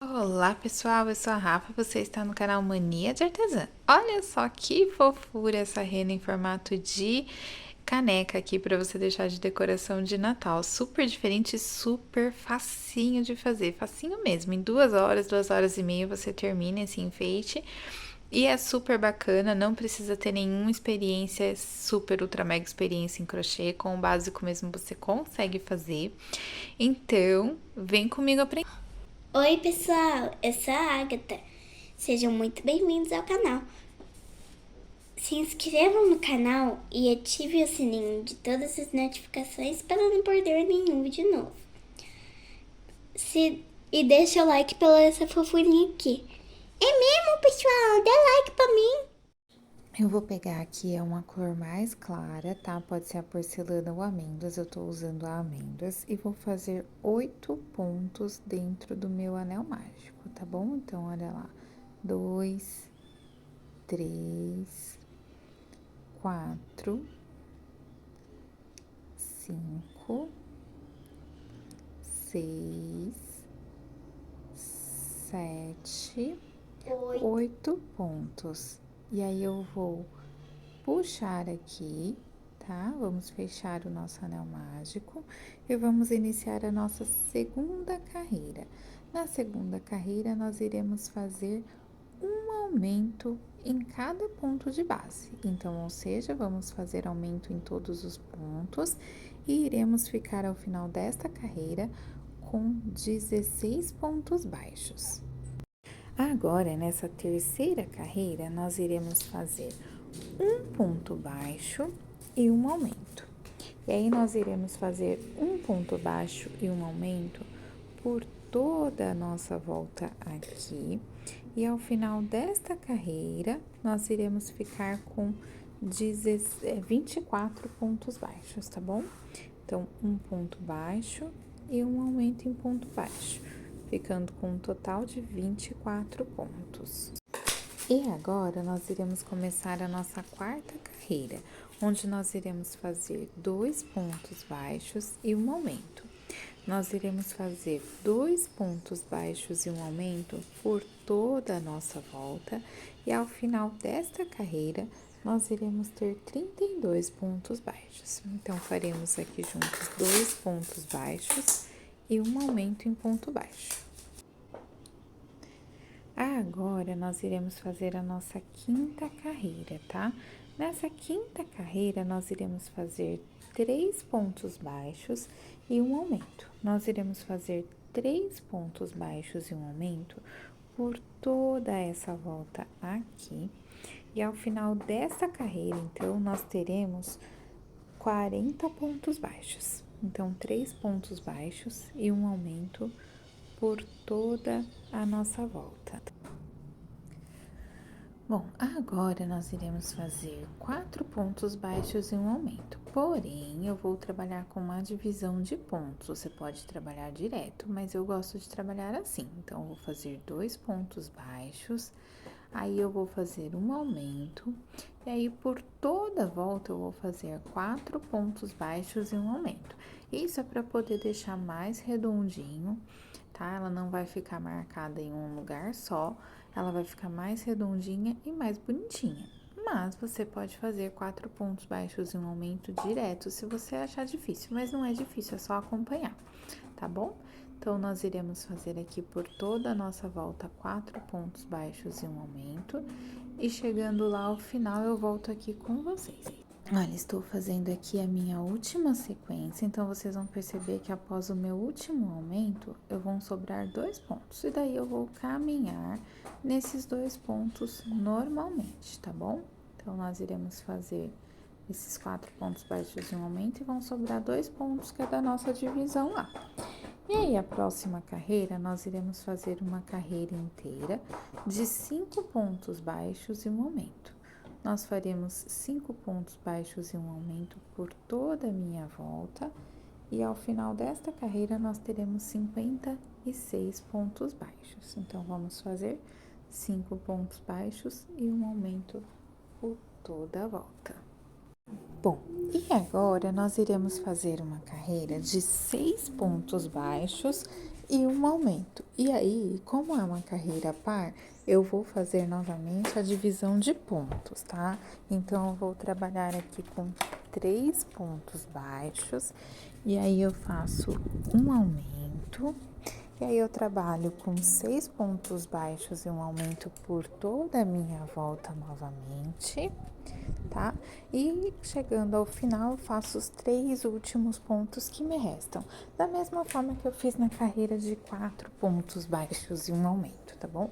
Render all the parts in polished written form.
Olá pessoal, eu sou a Rafa, você está no canal Mania de Artesã. Olha só que fofura essa rena em formato de caneca aqui para você deixar de decoração de Natal. Super diferente e super facinho de fazer, facinho mesmo. Em 2 e meia você termina esse enfeite. E é super bacana, não precisa ter nenhuma experiência, super ultra mega experiência em crochê, com o básico mesmo você consegue fazer. Então, vem comigo aprender. Oi, pessoal, eu sou a Agatha. Sejam muito bem-vindos ao canal. Se inscrevam no canal e ative o sininho de todas as notificações para não perder nenhum vídeo novo. E deixa o like pela essa fofurinha aqui. É mesmo, pessoal? Dá like pra mim. Eu vou pegar aqui uma cor mais clara, tá? Pode ser a porcelana ou amêndoas, eu tô usando a amêndoas. E vou fazer 8 pontos dentro do meu anel mágico, tá bom? Então, olha lá. 2, 3, 4, 5, 6, 7, Oi. 8 pontos. E aí, eu vou puxar aqui, tá? Vamos fechar o nosso anel mágico e vamos iniciar a nossa segunda carreira. Na segunda carreira, nós iremos fazer um aumento em cada ponto de base. Então, ou seja, vamos fazer aumento em todos os pontos e iremos ficar ao final desta carreira com 16 pontos baixos. Agora, nessa terceira carreira, nós iremos fazer um ponto baixo e um aumento. E aí, nós iremos fazer um ponto baixo e um aumento por toda a nossa volta aqui. E ao final desta carreira, nós iremos ficar com 24 pontos baixos, tá bom? Então, um ponto baixo e um aumento em ponto baixo, ficando com um total de 24 pontos. E agora, nós iremos começar a nossa quarta carreira, onde nós iremos fazer 2 pontos baixos e um aumento. Nós iremos fazer 2 pontos baixos e um aumento por toda a nossa volta, e ao final desta carreira, nós iremos ter 32 pontos baixos. Então, faremos aqui juntos 2 pontos baixos e um aumento em ponto baixo. Agora, nós iremos fazer a nossa quinta carreira, tá? Nessa quinta carreira, nós iremos fazer 3 pontos baixos e um aumento. Nós iremos fazer 3 pontos baixos e um aumento por toda essa volta aqui. E ao final dessa carreira, então, nós teremos 40 pontos baixos. Então, 3 pontos baixos e um aumento por toda a nossa volta. Bom, agora nós iremos fazer 4 pontos baixos e um aumento. Porém, eu vou trabalhar com uma divisão de pontos. Você pode trabalhar direto, mas eu gosto de trabalhar assim. Então, eu vou fazer 2 pontos baixos, aí eu vou fazer um aumento, e aí por toda a volta eu vou fazer 4 pontos baixos e um aumento. Isso é para poder deixar mais redondinho, tá? Ela não vai ficar marcada em um lugar só, ela vai ficar mais redondinha e mais bonitinha. Mas você pode fazer 4 pontos baixos e um aumento direto se você achar difícil, mas não é difícil, é só acompanhar, tá bom? Então, nós iremos fazer aqui por toda a nossa volta 4 pontos baixos e um aumento, e chegando lá ao final eu volto aqui com vocês. Olha, estou fazendo aqui a minha última sequência, então vocês vão perceber que após o meu último aumento, eu vou sobrar 2 pontos, e daí eu vou caminhar nesses 2 pontos normalmente, tá bom? Então, nós iremos fazer esses 4 pontos baixos e um aumento, e vão sobrar 2 pontos, que é da nossa divisão lá. E aí, a próxima carreira, nós iremos fazer uma carreira inteira de 5 pontos baixos e um aumento. Nós faremos 5 pontos baixos e um aumento por toda a minha volta, e ao final desta carreira nós teremos 56 pontos baixos. Então, vamos fazer 5 pontos baixos e um aumento por toda a volta. Bom, e agora nós iremos fazer uma carreira de 6 pontos baixos e um aumento. E aí, como é uma carreira par, eu vou fazer novamente a divisão de pontos, tá? Então, eu vou trabalhar aqui com 3 pontos baixos, e aí eu faço um aumento, e aí eu trabalho com 6 pontos baixos e um aumento por toda a minha volta novamente, tá? E chegando ao final, eu faço os 3 últimos pontos que me restam, da mesma forma que eu fiz na carreira de 4 pontos baixos e um aumento, tá bom?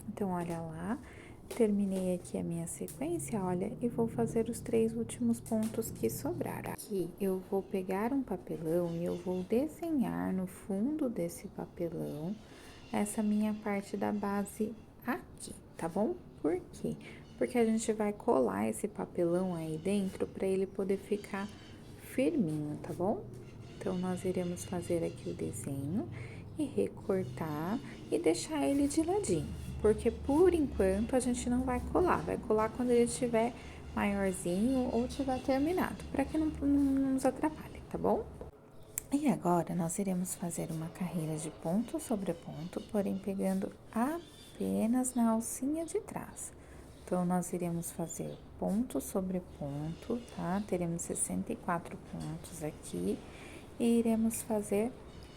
Então, olha lá, terminei aqui a minha sequência, olha, e vou fazer os 3 últimos pontos que sobraram. Aqui, eu vou pegar um papelão e eu vou desenhar no fundo desse papelão essa minha parte da base aqui, tá bom? Por quê? Porque a gente vai colar esse papelão aí dentro para ele poder ficar firminho, tá bom? Então, nós iremos fazer aqui o desenho e recortar e deixar ele de ladinho, porque por enquanto a gente não vai colar quando ele estiver maiorzinho ou tiver terminado, para que não nos atrapalhe, tá bom? E agora nós iremos fazer uma carreira de ponto sobre ponto, porém pegando apenas na alcinha de trás. Então, nós iremos fazer ponto sobre ponto, tá? Teremos 64 pontos aqui e iremos fazer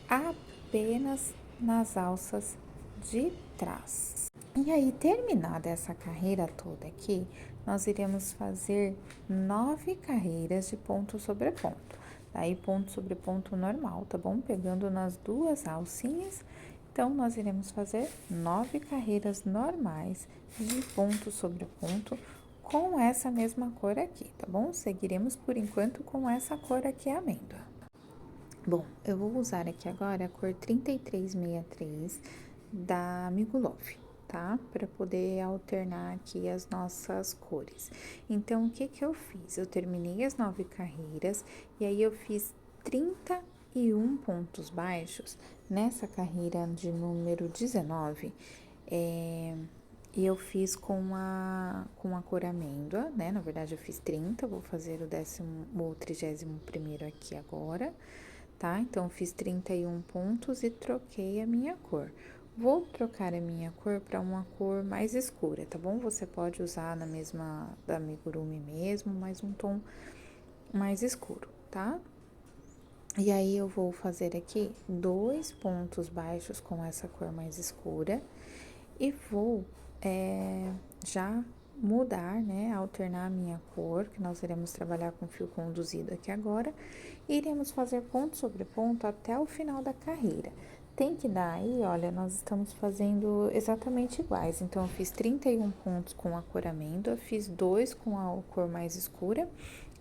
apenas nas alças de trás. E aí, terminada essa carreira toda aqui, nós iremos fazer 9 carreiras de ponto sobre ponto. Daí, ponto sobre ponto normal, tá bom? Pegando nas duas alcinhas. Então, nós iremos fazer 9 carreiras normais de ponto sobre ponto com essa mesma cor aqui, tá bom? Seguiremos por enquanto com essa cor aqui, amêndoa. Bom, eu vou usar aqui agora a cor 3363 da Amigo Love, tá? Para poder alternar aqui as nossas cores. Então, o que que eu fiz? Eu terminei as 9 carreiras e aí eu fiz 31 pontos baixos nessa carreira de número 19. E eu fiz com a cor amêndoa, né? Na verdade, eu fiz 30, vou fazer o 31º aqui agora, tá? Então, fiz 31 pontos e troquei a minha cor. Vou trocar a minha cor para uma cor mais escura, tá bom? Você pode usar na mesma da amigurumi mesmo, mas um tom mais escuro, tá? E aí, eu vou fazer aqui 2 pontos baixos com essa cor mais escura e vou já mudar, né, alternar a minha cor, que nós iremos trabalhar com fio conduzido aqui agora, e iremos fazer ponto sobre ponto até o final da carreira. Tem que dar aí, olha, nós estamos fazendo exatamente iguais, então eu fiz 31 pontos com a cor amêndoa, fiz 2 com a cor mais escura,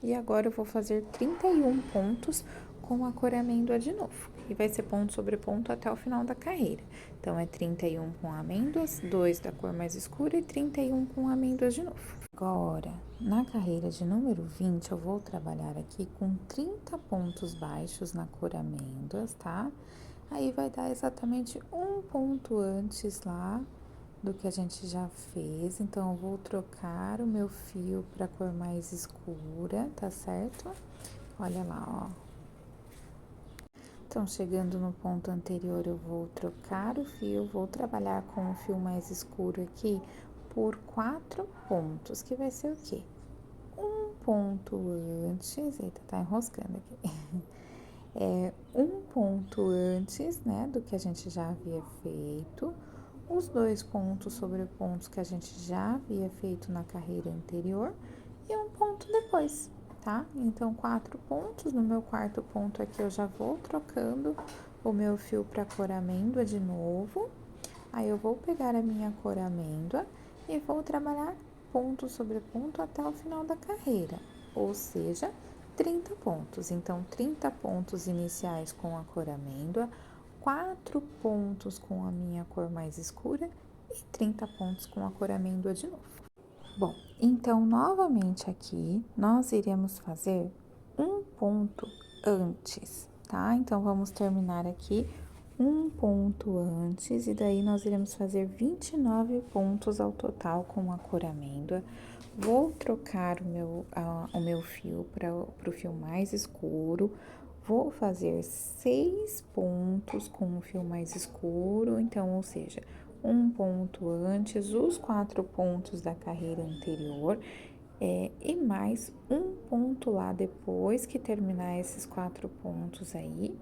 e agora eu vou fazer 31 pontos com a cor amêndoa de novo, e vai ser ponto sobre ponto até o final da carreira. Então, é 31 com amêndoas, 2 da cor mais escura e 31 com amêndoas de novo. Agora, na carreira de número 20, eu vou trabalhar aqui com 30 pontos baixos na cor amêndoas, tá? Aí, vai dar exatamente um ponto antes lá do que a gente já fez. Então, eu vou trocar o meu fio para cor mais escura, tá certo? Olha lá, ó. Então, chegando no ponto anterior, eu vou trocar o fio, vou trabalhar com o fio mais escuro aqui por 4 pontos, que vai ser o quê? Um ponto antes, eita, tá enroscando aqui. Um ponto antes, né, do que a gente já havia feito, os 2 pontos sobre pontos que a gente já havia feito na carreira anterior e um ponto depois, tá? Então, 4 pontos. No meu quarto ponto aqui, eu já vou trocando o meu fio para cor amêndoa de novo. Aí, eu vou pegar a minha cor amêndoa e vou trabalhar ponto sobre ponto até o final da carreira, ou seja, 30 pontos. Então, 30 pontos iniciais com a cor amêndoa, 4 pontos com a minha cor mais escura e 30 pontos com a cor amêndoa de novo. Bom, então, novamente aqui, nós iremos fazer um ponto antes, tá? Então, vamos terminar aqui um ponto antes, e daí nós iremos fazer 29 pontos ao total com a cor amêndoa. Vou trocar o meu fio para o fio mais escuro, Vou fazer 6 pontos com o fio mais escuro, então, ou seja, um ponto antes, os 4 pontos da carreira anterior, e mais um ponto lá depois que terminar esses 4 pontos aí.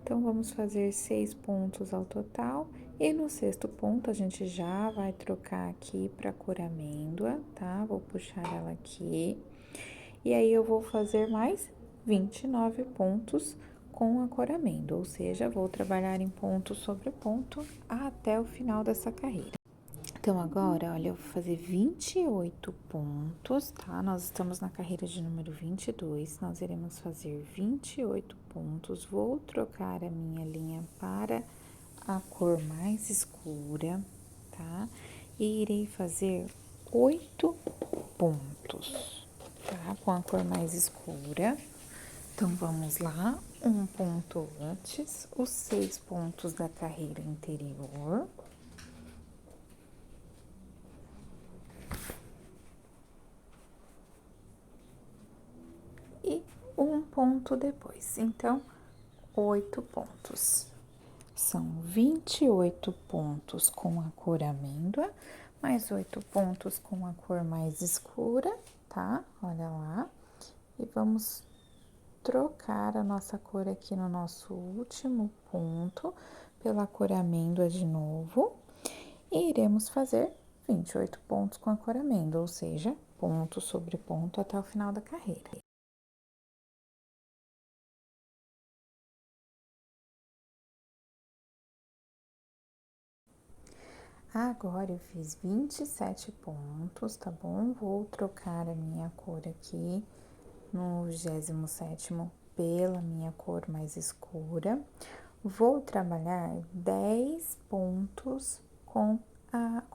Então, vamos fazer 6 pontos ao total. E no sexto ponto, a gente já vai trocar aqui pra cor amêndoa, tá? Vou puxar ela aqui. E aí, eu vou fazer mais 29 pontos com a cor amêndoa, ou seja, vou trabalhar em ponto sobre ponto até o final dessa carreira. Então, agora, olha, eu vou fazer 28 pontos, tá? Nós estamos na carreira de número 22, nós iremos fazer 28 pontos. Vou trocar a minha linha para a cor mais escura, tá? E irei fazer 8 pontos, tá? Com a cor mais escura. Então, vamos lá. Um ponto antes, os 6 pontos da carreira anterior. E um ponto depois. Então, 8 pontos. São 28 pontos com a cor amêndoa, mais 8 pontos com a cor mais escura, tá? Olha lá. E vamos trocar a nossa cor aqui no nosso último ponto pela cor amêndoa de novo. E iremos fazer 28 pontos com a cor amêndoa, ou seja, ponto sobre ponto até o final da carreira. Agora eu fiz 27 pontos, tá bom? Vou trocar a minha cor aqui no 27º pela minha cor mais escura. Vou trabalhar 10 pontos com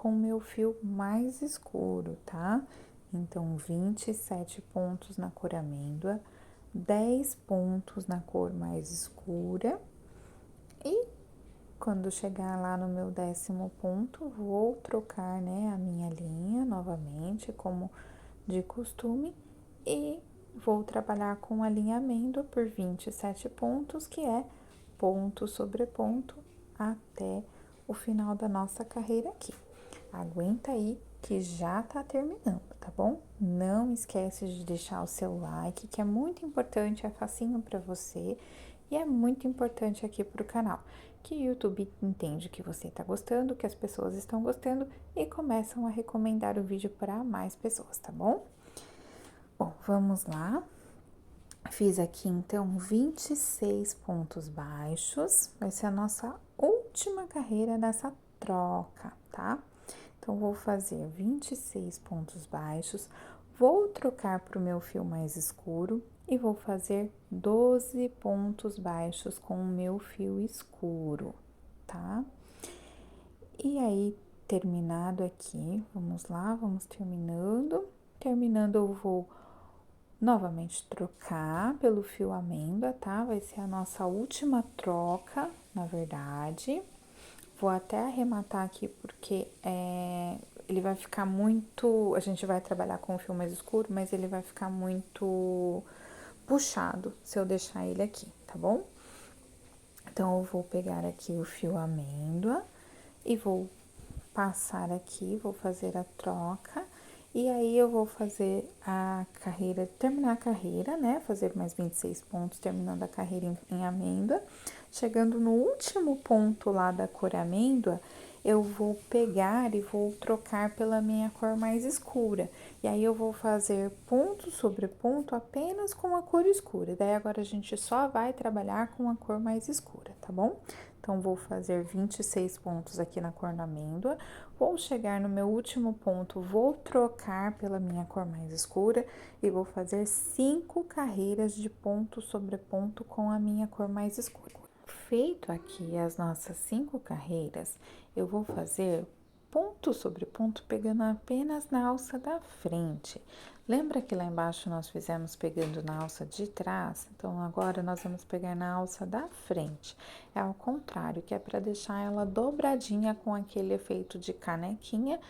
o meu fio mais escuro, tá? Então, 27 pontos na cor amêndoa, 10 pontos na cor mais escura e quando chegar lá no meu 10º ponto, vou trocar, né, a minha linha novamente, como de costume, e vou trabalhar com a linha amêndoa por 27 pontos, que é ponto sobre ponto até o final da nossa carreira aqui. Aguenta aí que já tá terminando, tá bom? Não esquece de deixar o seu like, que é muito importante, é facinho para você e é muito importante aqui pro canal, que o YouTube entende que você tá gostando, que as pessoas estão gostando e começam a recomendar o vídeo para mais pessoas, tá bom? Bom, vamos lá. Fiz aqui, então, 26 pontos baixos. Vai ser a nossa última carreira dessa troca, tá? Então, vou fazer 26 pontos baixos. Vou trocar para o meu fio mais escuro e vou fazer 12 pontos baixos com o meu fio escuro, tá? E aí, terminado aqui, vamos lá, vamos terminando. Terminando, eu vou novamente trocar pelo fio amêndoa, tá? Vai ser a nossa última troca, na verdade. Vou até arrematar aqui porque ele vai ficar muito. A gente vai trabalhar com o fio mais escuro, mas ele vai ficar muito puxado se eu deixar ele aqui, tá bom? Então, eu vou pegar aqui o fio amêndoa e vou passar aqui, vou fazer a troca. E aí, eu vou fazer a carreira, terminar a carreira, né? Fazer mais 26 pontos, terminando a carreira em amêndoa. Chegando no último ponto lá da cor amêndoa, eu vou pegar e vou trocar pela minha cor mais escura. E aí, eu vou fazer ponto sobre ponto apenas com a cor escura. Daí, agora, a gente só vai trabalhar com a cor mais escura, tá bom? Então, vou fazer 26 pontos aqui na cor da amêndoa. Vou chegar no meu último ponto, vou trocar pela minha cor mais escura e vou fazer 5 carreiras de ponto sobre ponto com a minha cor mais escura. Feito aqui as nossas 5 carreiras, eu vou fazer ponto sobre ponto pegando apenas na alça da frente. Lembra que lá embaixo nós fizemos pegando na alça de trás? Então, agora nós vamos pegar na alça da frente. É ao contrário, que é para deixar ela dobradinha com aquele efeito de canequinha,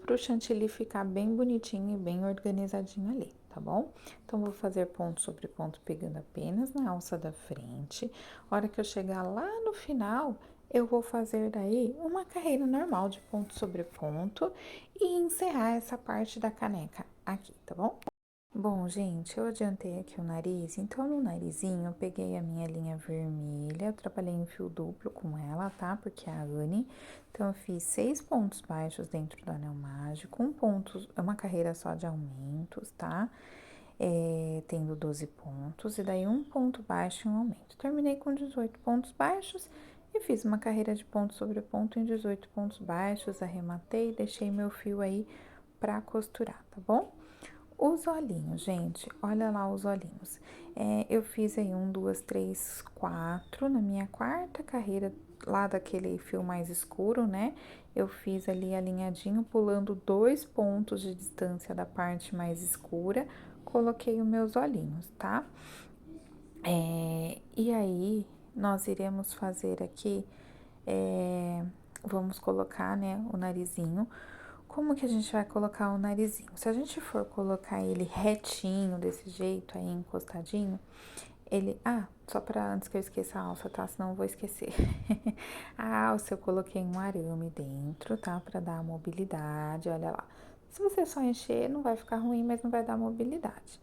para o chantilly ficar bem bonitinho e bem organizadinho ali, tá bom? Então, vou fazer ponto sobre ponto pegando apenas na alça da frente. A hora que eu chegar lá no final, eu vou fazer daí uma carreira normal de ponto sobre ponto e encerrar essa parte da caneca aqui, tá bom? Bom, gente, eu adiantei aqui o nariz, então no narizinho eu peguei a minha linha vermelha, eu trabalhei em fio duplo com ela, tá? Porque é a Anne. Então, eu fiz 6 pontos baixos dentro do anel mágico, uma carreira só de aumentos, tá? Tendo 12 pontos, e daí um ponto baixo e um aumento. Terminei com 18 pontos baixos e fiz uma carreira de ponto sobre ponto em 18 pontos baixos, arrematei e deixei meu fio aí pra costurar, tá bom? Os olhinhos, gente, olha lá os olhinhos. Eu fiz aí 1, 2, 3, 4 na minha quarta carreira, lá daquele fio mais escuro, né? Eu fiz ali alinhadinho, pulando 2 pontos de distância da parte mais escura, coloquei os meus olhinhos, tá? E aí, nós iremos fazer aqui, vamos colocar, né, o narizinho. Como que a gente vai colocar o narizinho? Se a gente for colocar ele retinho, desse jeito aí, encostadinho, ele... Ah, só pra antes que eu esqueça a alça, tá? Senão eu vou esquecer. A alça eu coloquei um arame dentro, tá? Pra dar mobilidade, olha lá. Se você só encher, não vai ficar ruim, mas não vai dar mobilidade.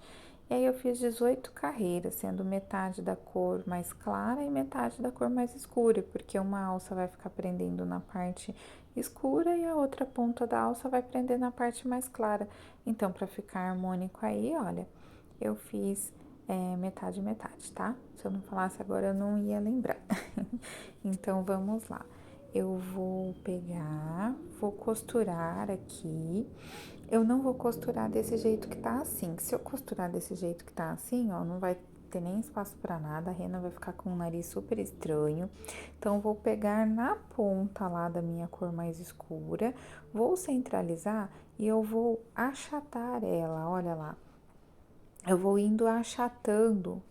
E aí, eu fiz 18 carreiras, sendo metade da cor mais clara e metade da cor mais escura, porque uma alça vai ficar prendendo na parte escura e a outra ponta da alça vai prender na parte mais clara. Então, para ficar harmônico aí, olha, eu fiz metade, metade, tá? Se eu não falasse agora, eu não ia lembrar. Então, vamos lá. Eu vou pegar, vou costurar aqui. Eu não vou costurar desse jeito que tá assim. Se eu costurar desse jeito que tá assim, ó, não vai ter nem espaço pra nada. A rena vai ficar com um nariz super estranho. Então, vou pegar na ponta lá da minha cor mais escura, vou centralizar e eu vou achatar ela, olha lá. Eu vou indo achatando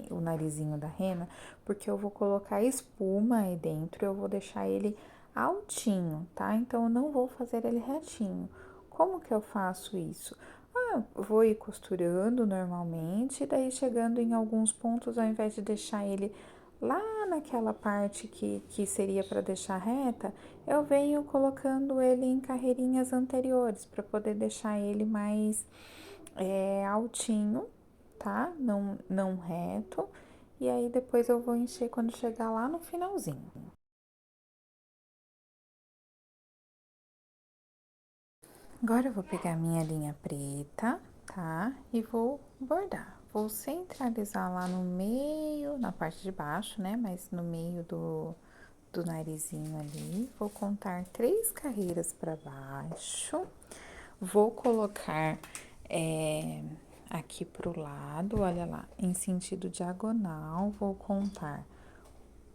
o narizinho da rena, porque eu vou colocar espuma aí dentro, eu vou deixar ele altinho, tá? Então, eu não vou fazer ele retinho. Como que eu faço isso? Eu vou ir costurando normalmente, daí chegando em alguns pontos, ao invés de deixar ele lá naquela parte que seria para deixar reta, eu venho colocando ele em carreirinhas anteriores, para poder deixar ele mais altinho, tá? Não reto. E aí, depois eu vou encher quando chegar lá no finalzinho. Agora, eu vou pegar minha linha preta, tá? E vou bordar. Vou centralizar lá no meio, na parte de baixo, né? Mas no meio do narizinho ali. Vou contar 3 carreiras para baixo. Vou colocar aqui pro lado, olha lá, em sentido diagonal. Vou contar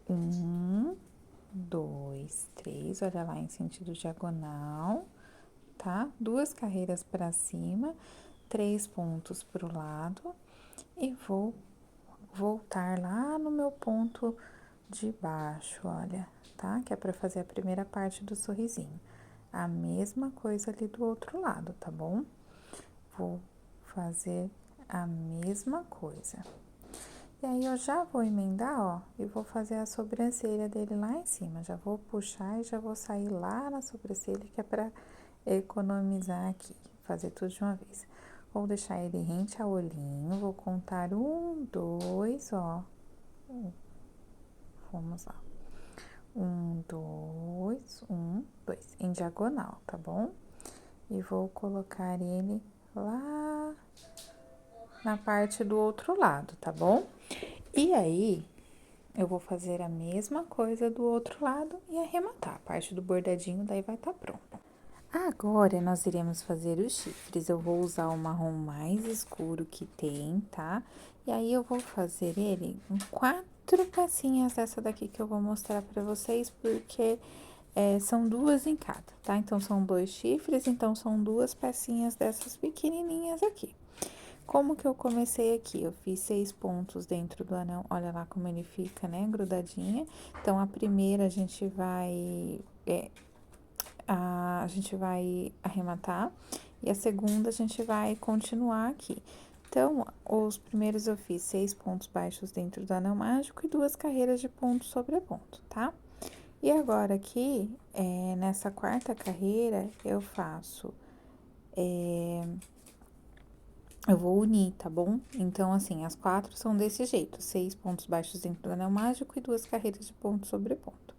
1, 2, 3, olha lá, em sentido diagonal, tá? 2 carreiras para cima, 3 pontos pro lado e vou voltar lá no meu ponto de baixo, olha, tá? Que é para fazer a primeira parte do sorrisinho. A mesma coisa ali do outro lado, tá bom? Vou fazer a mesma coisa. E aí, eu já vou emendar, ó, e vou fazer a sobrancelha dele lá em cima. Já vou puxar e já vou sair lá na sobrancelha, que é pra economizar aqui. Fazer tudo de uma vez. Vou deixar ele rente ao olhinho, vou contar 1, 2, ó. Vamos lá. 1, 2, 1, 2. Em diagonal, tá bom? E vou colocar ele lá na parte do outro lado, tá bom? E aí, eu vou fazer a mesma coisa do outro lado e arrematar. A parte do bordadinho daí vai estar pronta. Agora, nós iremos fazer os chifres. Eu vou usar o marrom mais escuro que tem, tá? E aí, eu vou fazer ele com 4 pecinhas dessa daqui que eu vou mostrar pra vocês, porque são 2 em cada, tá? Então, são 2 chifres, então são 2 pecinhas dessas pequenininhas aqui. Como que eu comecei aqui? Eu fiz 6 pontos dentro do anel, olha lá como ele fica, né, grudadinha. Então, a primeira a gente vai arrematar, E a segunda a gente vai continuar aqui. Então, os primeiros eu fiz 6 pontos baixos dentro do anel mágico e 2 carreiras de ponto sobre ponto, tá? E agora aqui, nessa quarta carreira, eu faço... eu vou unir, tá bom? Então, assim, as 4 são desse jeito. 6 pontos baixos dentro do anel mágico e 2 carreiras de ponto sobre ponto.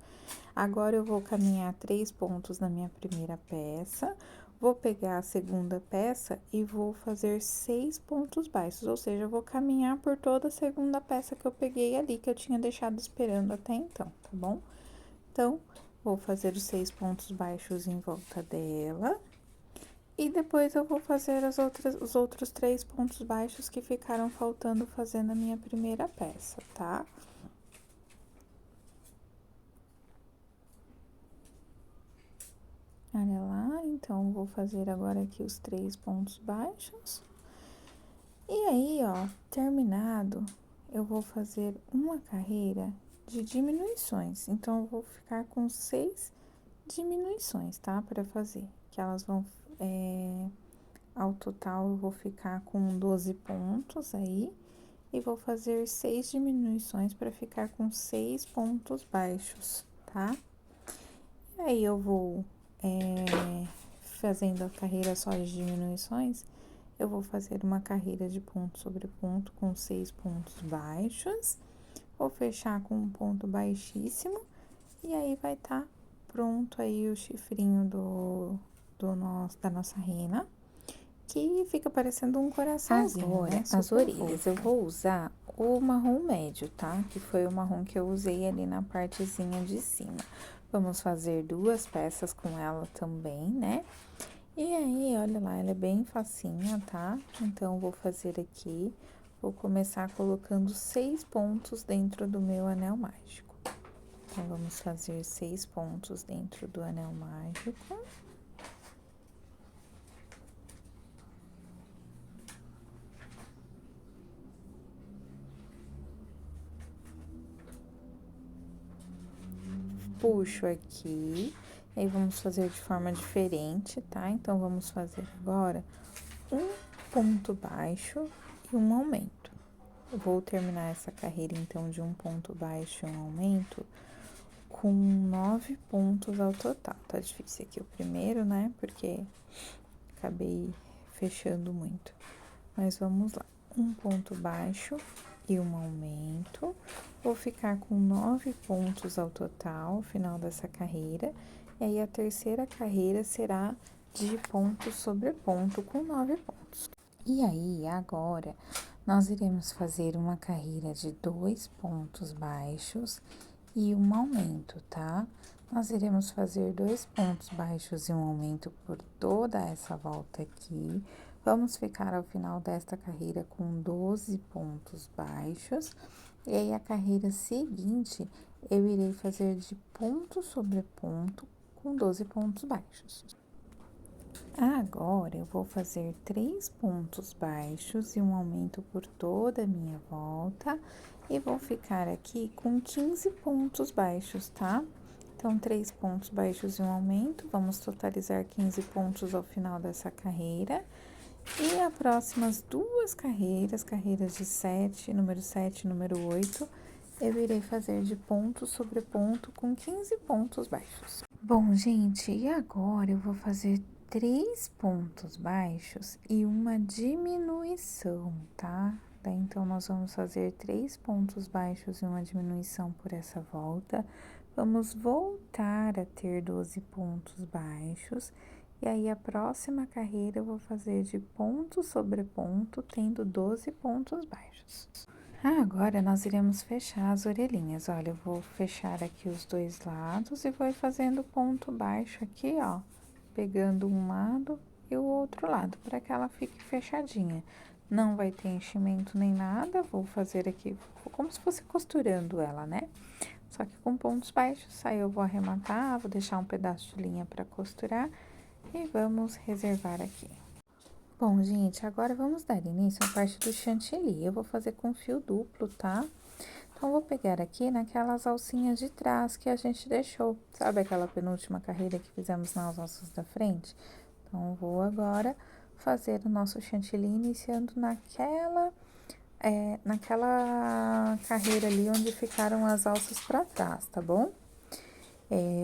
Agora, eu vou caminhar 3 pontos na minha primeira peça. Vou pegar a segunda peça e vou fazer 6 pontos baixos. Ou seja, eu vou caminhar por toda a segunda peça que eu peguei ali, que eu tinha deixado esperando até então, tá bom? Então, vou fazer os 6 pontos baixos em volta dela. E depois eu vou fazer os outros 3 pontos baixos que ficaram faltando fazer na minha primeira peça, tá? Olha lá, então, vou fazer agora aqui os 3 pontos baixos. E aí, ó, terminado, eu vou fazer uma carreira de diminuições. Então, eu vou ficar com 6 diminuições, tá? Pra fazer, que elas vão... ao total, eu vou ficar com 12 pontos aí. E vou fazer 6 diminuições para ficar com 6 pontos baixos, tá? E aí, eu vou fazendo a carreira só de diminuições, eu vou fazer uma carreira de ponto sobre ponto com 6 pontos baixos. Vou fechar com um ponto baixíssimo. E aí, vai tá pronto aí o chifrinho da nossa rena, que fica parecendo um coraçãozinho. Agora, né? As orelhas, eu vou usar o marrom médio, tá? Que foi o marrom que eu usei ali na partezinha de cima. Vamos fazer 2 peças com ela também, né? E aí, olha lá, ela é bem facinha, tá? Então, vou fazer aqui, vou começar colocando 6 pontos dentro do meu anel mágico. Então, vamos fazer 6 pontos dentro do anel mágico. Puxo aqui, aí vamos fazer de forma diferente, tá? Então, vamos fazer agora um ponto baixo e um aumento. Eu vou terminar essa carreira, então, de um ponto baixo e um aumento com 9 pontos ao total. Tá difícil aqui o primeiro, né? Porque acabei fechando muito. Mas vamos lá. Um ponto baixo e um aumento. Vou ficar com 9 pontos ao total, final dessa carreira. E aí, a terceira carreira será de ponto sobre ponto, com 9 pontos. E aí, agora, nós iremos fazer uma carreira de 2 pontos baixos e um aumento, tá? Nós iremos fazer 2 pontos baixos e um aumento por toda essa volta aqui. Vamos ficar ao final desta carreira com 12 pontos baixos. E aí, a carreira seguinte, eu irei fazer de ponto sobre ponto com 12 pontos baixos. Agora, eu vou fazer 3 pontos baixos e um aumento por toda a minha volta. E vou ficar aqui com 15 pontos baixos, tá? Então, 3 pontos baixos e um aumento. Vamos totalizar 15 pontos ao final dessa carreira. E as próximas 2 carreiras, carreiras de 7, número 7 e número 8, eu irei fazer de ponto sobre ponto com 15 pontos baixos. Bom, gente, e agora eu vou fazer 3 pontos baixos e uma diminuição, tá? Daí, então, nós vamos fazer 3 pontos baixos e uma diminuição por essa volta. Vamos voltar a ter 12 pontos baixos. E aí, a próxima carreira eu vou fazer de ponto sobre ponto, tendo 12 pontos baixos. Agora, nós iremos fechar as orelhinhas. Olha, eu vou fechar aqui os 2 lados e vou fazendo ponto baixo aqui, ó. Pegando um lado e o outro lado, para que ela fique fechadinha. Não vai ter enchimento nem nada, vou fazer aqui como se fosse costurando ela, né? Só que com pontos baixos, aí eu vou arrematar, vou deixar um pedaço de linha para costurar e vamos reservar aqui. Bom, gente, agora vamos dar início à parte do chantilly. Eu vou fazer com fio duplo, tá? Então, vou pegar aqui naquelas alcinhas de trás que a gente deixou. Sabe aquela penúltima carreira que fizemos nas alças da frente? Então, vou agora fazer o nosso chantilly iniciando naquela carreira ali onde ficaram as alças para trás, tá bom?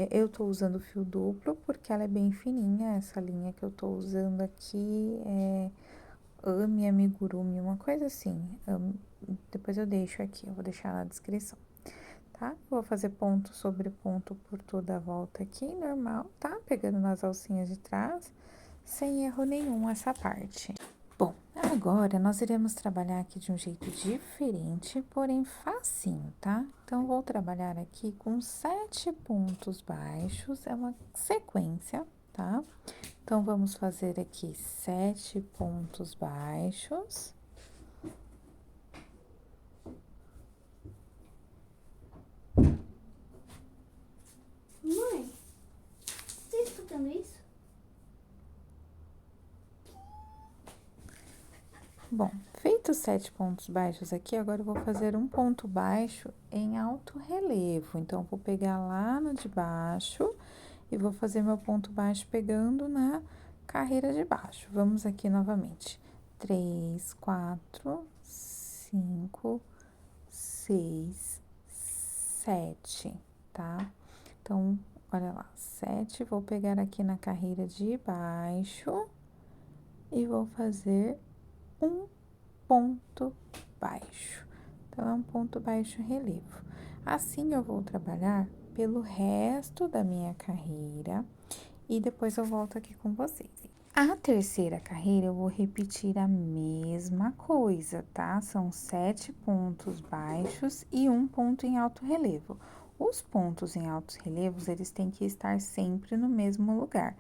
Eu tô usando fio duplo porque ela é bem fininha, essa linha que eu tô usando aqui é Ami Amigurumi, uma coisa assim. Depois eu deixo aqui, eu vou deixar na descrição, tá? Vou fazer ponto sobre ponto por toda a volta aqui, normal, tá? Pegando nas alcinhas de trás, sem erro nenhum essa parte. Bom, agora nós iremos trabalhar aqui de um jeito diferente, porém facinho, tá? Então, vou trabalhar aqui com 7 pontos baixos, é uma sequência, tá? Então, vamos fazer aqui 7 pontos baixos. Mãe, você tá escutando isso? Bom, feitos 7 pontos baixos aqui, agora eu vou fazer um ponto baixo em alto relevo. Então, vou pegar lá no de baixo e vou fazer meu ponto baixo pegando na carreira de baixo. Vamos aqui novamente. 3, 4, 5, 6, 7, tá? Então, olha lá, 7, vou pegar aqui na carreira de baixo e vou fazer um ponto baixo. Então, é um ponto baixo relevo. Assim, eu vou trabalhar pelo resto da minha carreira e depois eu volto aqui com vocês. A terceira carreira, eu vou repetir a mesma coisa, tá? São 7 pontos baixos e um ponto em alto relevo. Os pontos em altos relevos, eles têm que estar sempre no mesmo lugar,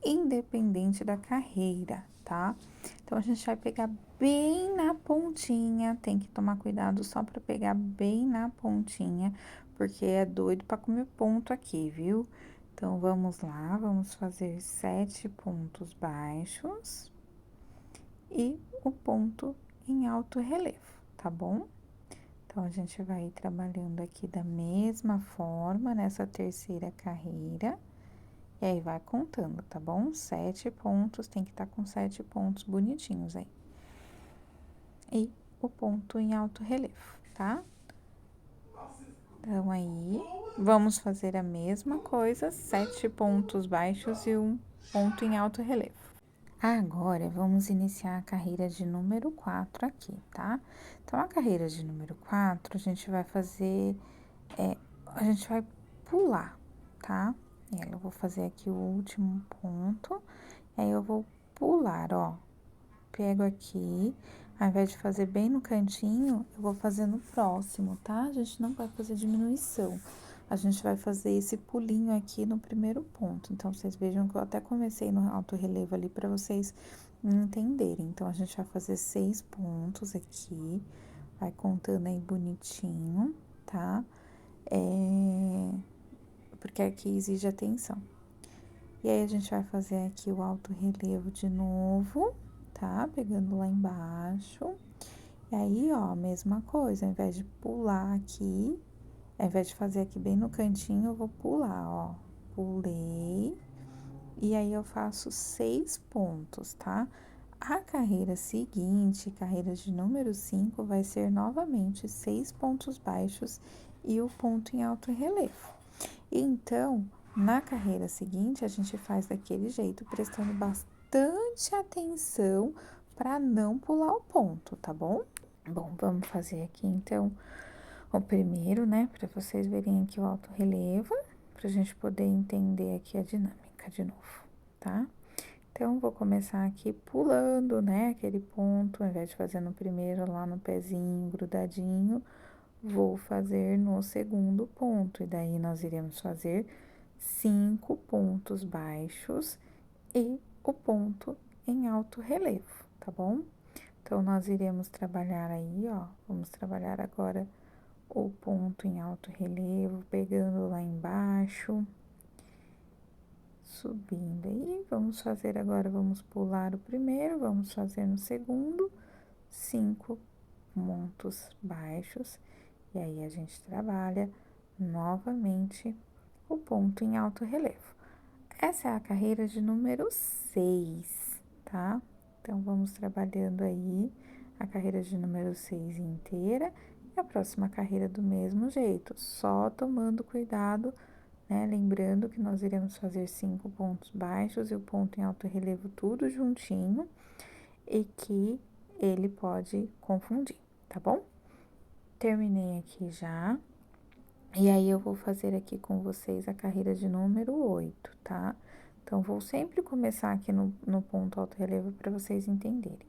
independente da carreira, tá? Então, a gente vai pegar bem na pontinha, tem que tomar cuidado só para pegar bem na pontinha, porque é doido para comer ponto aqui, viu? Então, vamos lá, vamos fazer 7 pontos baixos e o ponto em alto relevo, tá bom? Então, a gente vai trabalhando aqui da mesma forma nessa terceira carreira. E aí, vai contando, tá bom? 7 pontos, tem que estar com 7 pontos bonitinhos aí. E o ponto em alto relevo, tá? Então, aí, vamos fazer a mesma coisa, 7 pontos baixos e um ponto em alto relevo. Agora, vamos iniciar a carreira de número 4 aqui, tá? Então, a carreira de número 4, a gente vai fazer, a gente vai pular, tá? E aí, eu vou fazer aqui o último ponto, e aí eu vou pular, ó. Pego aqui, ao invés de fazer bem no cantinho, eu vou fazer no próximo, tá? A gente não vai fazer diminuição. A gente vai fazer esse pulinho aqui no primeiro ponto. Então, vocês vejam que eu até comecei no alto relevo ali para vocês entenderem. Então, a gente vai fazer 6 pontos aqui, vai contando aí bonitinho, tá? Porque aqui exige atenção. E aí, a gente vai fazer aqui o alto relevo de novo, tá? Pegando lá embaixo. E aí, ó, mesma coisa, ao invés de pular aqui, ao invés de fazer aqui bem no cantinho, eu vou pular, ó. Pulei. E aí, eu faço 6 pontos, tá? A carreira seguinte, carreira de número 5, vai ser novamente 6 pontos baixos e o ponto em alto relevo. Então, na carreira seguinte, a gente faz daquele jeito, prestando bastante atenção para não pular o ponto, tá bom? Bom, vamos fazer aqui então o primeiro, né, para vocês verem aqui o alto relevo, pra gente poder entender aqui a dinâmica de novo, tá? Então, vou começar aqui pulando, né, aquele ponto, ao invés de fazer no primeiro lá no pezinho grudadinho, vou fazer no segundo ponto, e daí nós iremos fazer 5 pontos baixos e o ponto em alto relevo, tá bom? Então, nós iremos trabalhar aí, ó, vamos trabalhar agora o ponto em alto relevo, pegando lá embaixo, subindo aí, vamos fazer agora, vamos pular o primeiro, vamos fazer no segundo, 5 pontos baixos, e aí a gente trabalha novamente o ponto em alto relevo. Essa é a carreira de número 6, tá? Então, vamos trabalhando aí a carreira de número 6 inteira e a próxima carreira do mesmo jeito, só tomando cuidado, né? Lembrando que nós iremos fazer 5 pontos baixos e o ponto em alto relevo tudo juntinho e que ele pode confundir, tá bom? Terminei aqui já. E aí, eu vou fazer aqui com vocês a carreira de número 8, tá? Então, vou sempre começar aqui no ponto alto relevo para vocês entenderem.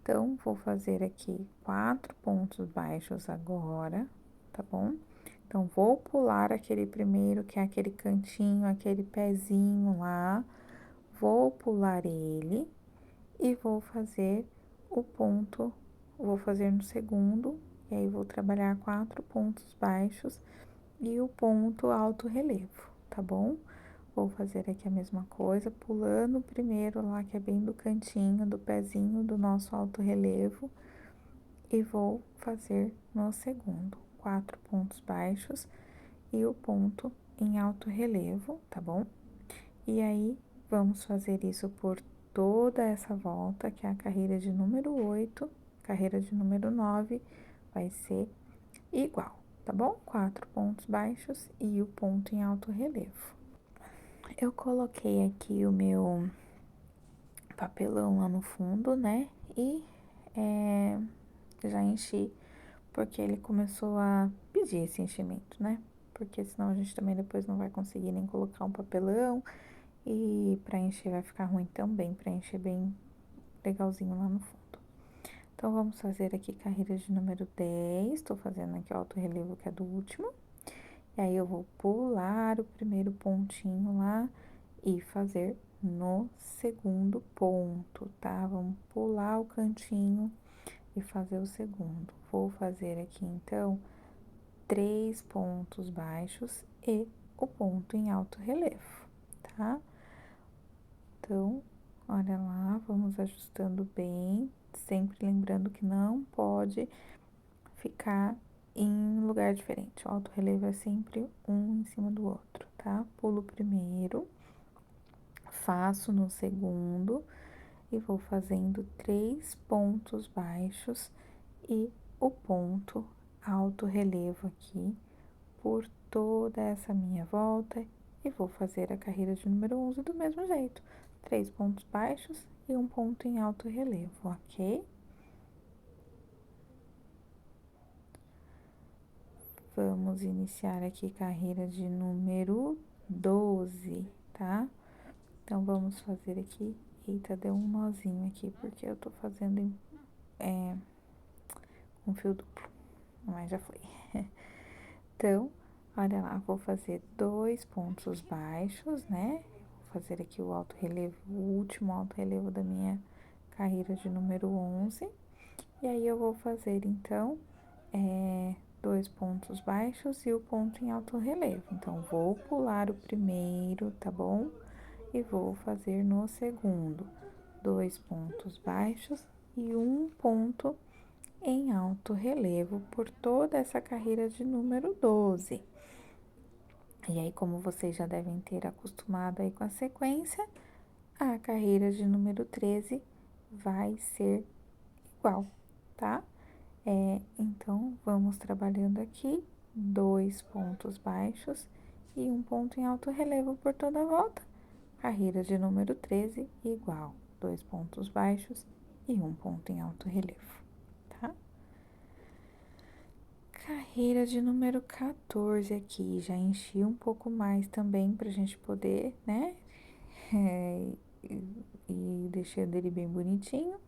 Então, vou fazer aqui 4 pontos baixos agora, tá bom? Então, vou pular aquele primeiro, que é aquele cantinho, aquele pezinho lá, vou pular ele e vou fazer o ponto, vou fazer no segundo, e aí vou trabalhar 4 pontos baixos e o ponto alto relevo, tá bom? Vou fazer aqui a mesma coisa, pulando o primeiro lá, que é bem do cantinho, do pezinho do nosso alto relevo, e vou fazer no segundo, 4 pontos baixos e o ponto em alto relevo, tá bom? E aí, vamos fazer isso por toda essa volta, que é a carreira de número 8, carreira de número 9, vai ser igual, tá bom? 4 pontos baixos e o ponto em alto relevo. Eu coloquei aqui o meu papelão lá no fundo, né? E já enchi, porque ele começou a pedir esse enchimento, né? Porque senão a gente também depois não vai conseguir nem colocar um papelão e pra encher vai ficar ruim também, pra encher bem legalzinho lá no fundo. Então, vamos fazer aqui carreira de número 10, tô fazendo aqui o alto relevo que é do último. E aí, eu vou pular o primeiro pontinho lá e fazer no segundo ponto, tá? Vamos pular o cantinho e fazer o segundo. Vou fazer aqui, então, 3 pontos baixos e o ponto em alto relevo, tá? Então, olha lá, vamos ajustando bem, sempre lembrando que não pode ficar em lugar diferente. O alto relevo é sempre um em cima do outro, tá? Pulo o primeiro, faço no segundo e vou fazendo 3 pontos baixos e o ponto alto relevo aqui por toda essa minha volta e vou fazer a carreira de número 11 do mesmo jeito. 3 pontos baixos e um ponto em alto relevo, ok? Vamos iniciar aqui carreira de número 12, tá? Então, vamos fazer aqui. Eita, deu um nozinho aqui, porque eu tô fazendo com fio duplo, mas já foi. Então, olha lá, vou fazer 2 pontos baixos, né? Vou fazer aqui o alto relevo, o último alto relevo da minha carreira de número 11. E aí, eu vou fazer, então, 2 pontos baixos e o ponto em alto relevo. Então, vou pular o primeiro, tá bom? E vou fazer no segundo, 2 pontos baixos e um ponto em alto relevo por toda essa carreira de número 12. E aí, como vocês já devem ter acostumado aí com a sequência, a carreira de número 13 vai ser igual, tá? Então, vamos trabalhando aqui 2 pontos baixos e um ponto em alto relevo por toda a volta. Carreira de número 13 igual 2 pontos baixos e um ponto em alto relevo, tá? Carreira de número 14 aqui, já enchi um pouco mais também pra gente poder, né? E deixando ele bem bonitinho.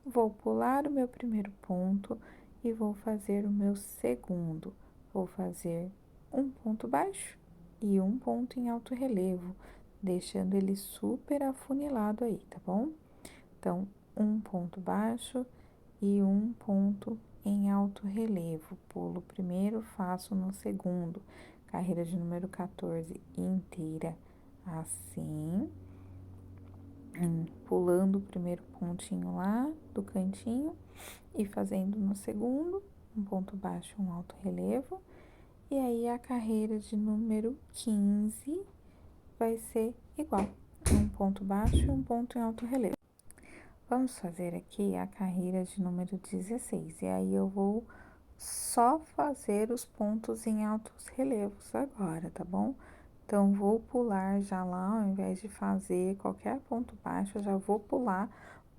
Vou pular o meu primeiro ponto e vou fazer o meu segundo. Vou fazer um ponto baixo e um ponto em alto relevo, deixando ele super afunilado aí, tá bom? Então, um ponto baixo e um ponto em alto relevo. Pulo o primeiro, faço no segundo. Carreira de número 14 inteira, assim. Pulando o primeiro pontinho lá do cantinho e fazendo no segundo, um ponto baixo, um alto relevo. E aí, a carreira de número 15 vai ser igual, um ponto baixo e um ponto em alto relevo. Vamos fazer aqui a carreira de número 16, e aí eu vou só fazer os pontos em altos relevos agora, tá bom? Então, vou pular já lá, ao invés de fazer qualquer ponto baixo, eu já vou pular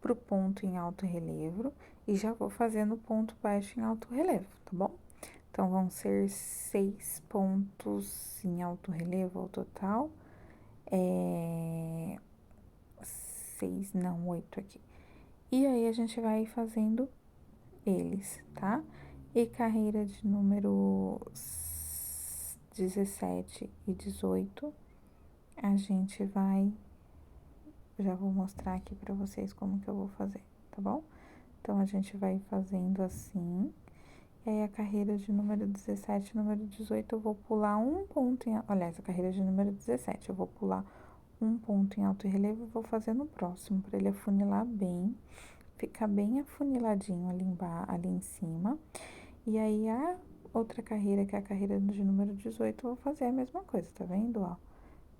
pro ponto em alto relevo e já vou fazendo ponto baixo em alto relevo, tá bom? Então, vão ser 6 pontos em alto relevo ao total. 6, não, 8 aqui. E aí, a gente vai fazendo eles, tá? E carreira de número 17 e 18, a gente vai... Já vou mostrar aqui pra vocês como que eu vou fazer, tá bom? Então, a gente vai fazendo assim. E aí, a carreira de número 17 e número 18, eu vou pular um ponto em... Aliás, a carreira de número 17, eu vou pular um ponto em alto relevo e vou fazer no próximo, pra ele afunilar bem, ficar bem afuniladinho ali em cima. E aí, a outra carreira, que é a carreira de número 18, eu vou fazer a mesma coisa, tá vendo, ó?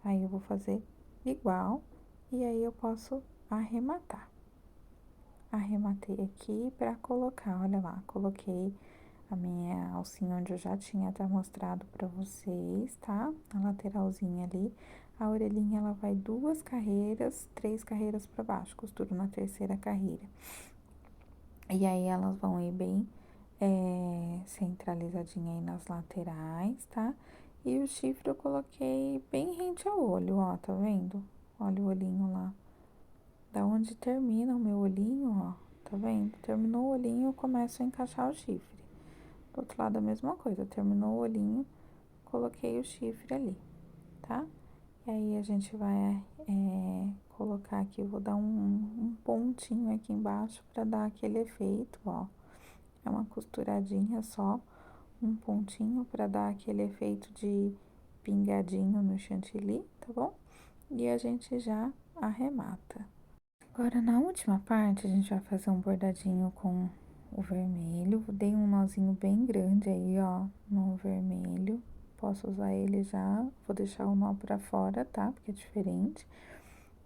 Aí, eu vou fazer igual, e aí eu posso arrematar. Arrematei aqui pra colocar, olha lá, coloquei a minha alcinha onde eu já tinha até mostrado pra vocês, tá? A lateralzinha ali. A orelhinha, ela vai 2 carreiras, 3 carreiras pra baixo, costuro na terceira carreira. E aí, elas vão ir bem centralizadinha aí nas laterais, tá? E o chifre eu coloquei bem rente ao olho, ó, tá vendo? Olha o olhinho lá. Da onde termina o meu olhinho, ó, tá vendo? Terminou o olhinho, eu começo a encaixar o chifre. Do outro lado, a mesma coisa. Terminou o olhinho, coloquei o chifre ali, tá? E aí, a gente vai colocar aqui, vou dar um pontinho aqui embaixo pra dar aquele efeito, ó. É uma costuradinha só, um pontinho pra dar aquele efeito de pingadinho no chantilly, tá bom? E a gente já arremata. Agora, na última parte, a gente vai fazer um bordadinho com o vermelho. Dei um nozinho bem grande aí, ó, no vermelho. Posso usar ele já, vou deixar o nó pra fora, tá? Porque é diferente.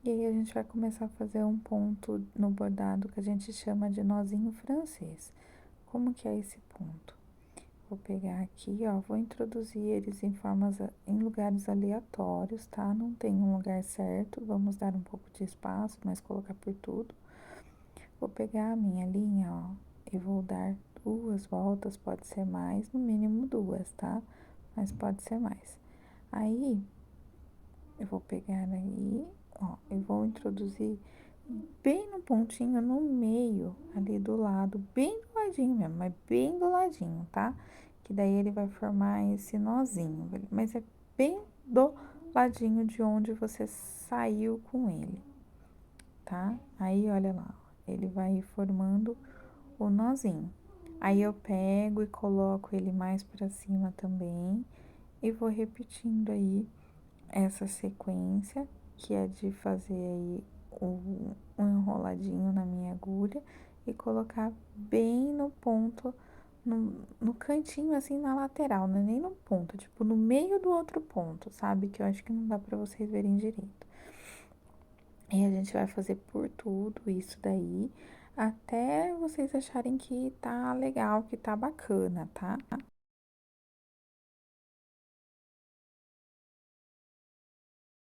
E aí, a gente vai começar a fazer um ponto no bordado que a gente chama de nozinho francês. Como que é esse ponto? Vou pegar aqui, ó, vou introduzir eles em lugares aleatórios, tá? Não tem um lugar certo, vamos dar um pouco de espaço, mas colocar por tudo. Vou pegar a minha linha, ó, e vou dar 2 voltas, pode ser mais, no mínimo 2, tá? Mas pode ser mais. Aí, eu vou pegar aí, ó, e vou introduzir bem no pontinho, no meio, ali do lado, bem do ladinho mesmo, mas bem do ladinho, tá? Que daí ele vai formar esse nozinho, mas é bem do ladinho de onde você saiu com ele, tá? Aí, olha lá, ó, ele vai formando o nozinho. Aí, eu pego e coloco ele mais pra cima também e vou repetindo aí essa sequência, que é de fazer aí um enroladinho na minha agulha e colocar bem no ponto, no cantinho, assim, na lateral, não é nem no ponto, tipo, no meio do outro ponto, sabe? Que eu acho que não dá pra vocês verem direito. E a gente vai fazer por tudo isso daí, até vocês acharem que tá legal, que tá bacana, tá?